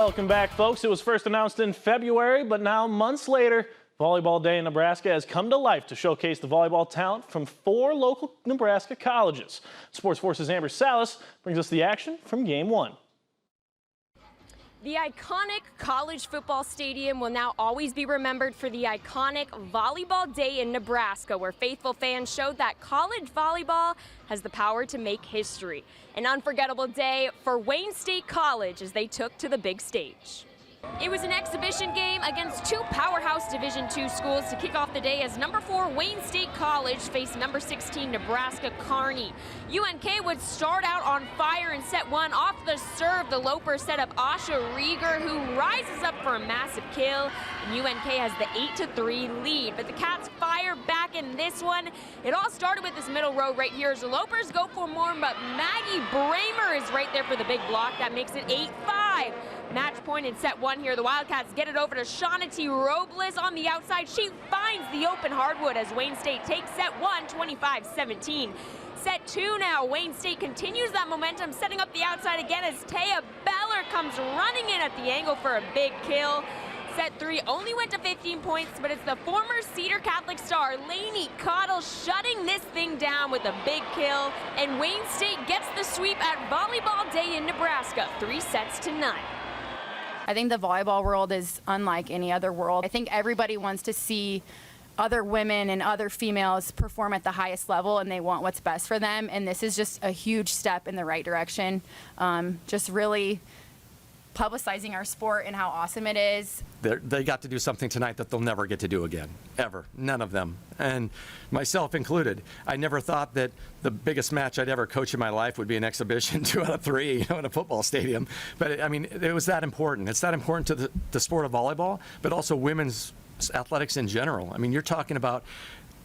Welcome back, folks. It was first announced in February, but now months later, Volleyball Day in Nebraska has come to life to showcase the volleyball talent from 4 local Nebraska colleges. Sports Force's Amber Salas brings us the action from Game 1. The iconic college football stadium will now always be remembered for the iconic Volleyball Day in Nebraska, where faithful fans showed that college volleyball has the power to make history. An unforgettable day for Wayne State College as they took to the big stage. It was an exhibition game against 2 powerhouse Division II schools to kick off the day as number 4 Wayne State College faced number 16 Nebraska Kearney. UNK would start out on fire in set 1. Off the serve, the Lopers set up Asha Rieger, who rises up for a massive kill, and UNK has the 8-3 lead. But the Cats fire back in this one. It all started with this middle row right here as the Lopers go for more, but Maggie Bramer is right there for the big block. That makes it 8-5. Match point in set 1 here. The Wildcats get it over to Shawnee Robles on the outside. She finds the open hardwood as Wayne State takes set 1, 25-17. Set 2 now. Wayne State continues that momentum, setting up the outside again as Taya Beller comes running in at the angle for a big kill. Set 3 only went to 15 points, but it's the former Cedar Catholic star, Lainey Cottle, shutting this thing down with a big kill. And Wayne State gets the sweep at Volleyball Day in Nebraska, 3-9. I think the volleyball world is unlike any other world. I think everybody wants to see other women and other females perform at the highest level, and they want what's best for them. And this is just a huge step in the right direction. Just really publicizing our sport and how awesome it is. They got to do something tonight that they'll never get to do again, ever. None of them, and myself included. I never thought that the biggest match I'd ever coach in my life would be an exhibition 2 out of 3, in a football stadium. But I mean, it was that important. It's that important to the sport of volleyball, but also women's athletics in general. I mean, you're talking about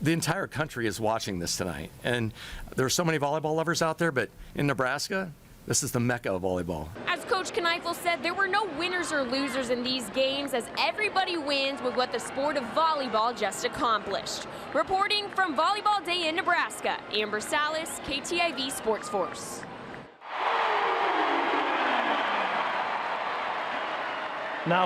the entire country is watching this tonight, and there are so many volleyball lovers out there, but in Nebraska, this is the mecca of volleyball. As Coach Kneifel said, there were no winners or losers in these games, as everybody wins with what the sport of volleyball just accomplished. Reporting from Volleyball Day in Nebraska, Amber Salas, KTIV Sports Force. Now,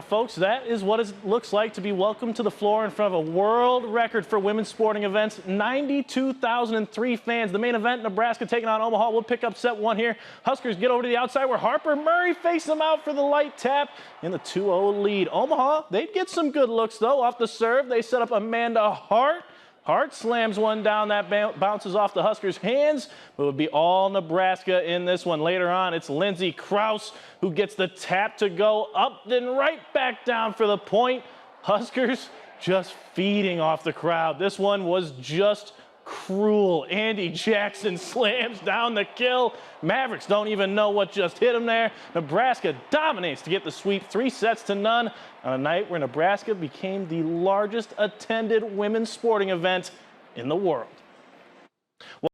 folks, that is what it looks like to be welcomed to the floor in front of a world record for women's sporting events. 92,003 fans. The main event, Nebraska taking on Omaha. We'll pick up set 1 here. Huskers get over to the outside where Harper Murray faces them out for the light tap in the 2-0 lead. Omaha, they'd get some good looks, though. Off the serve, they set up Amanda Hart. Hart slams one down that bounces off the Huskers' hands, but it would be all Nebraska in this one. Later on, it's Lindsey Krause who gets the tap to go up, then right back down for the point. Huskers just feeding off the crowd. This one was just cruel. Andy Jackson slams down the kill. Mavericks don't even know what just hit them there. Nebraska dominates to get the sweep, 3-0 on a night where Nebraska became the largest attended women's sporting event in the world.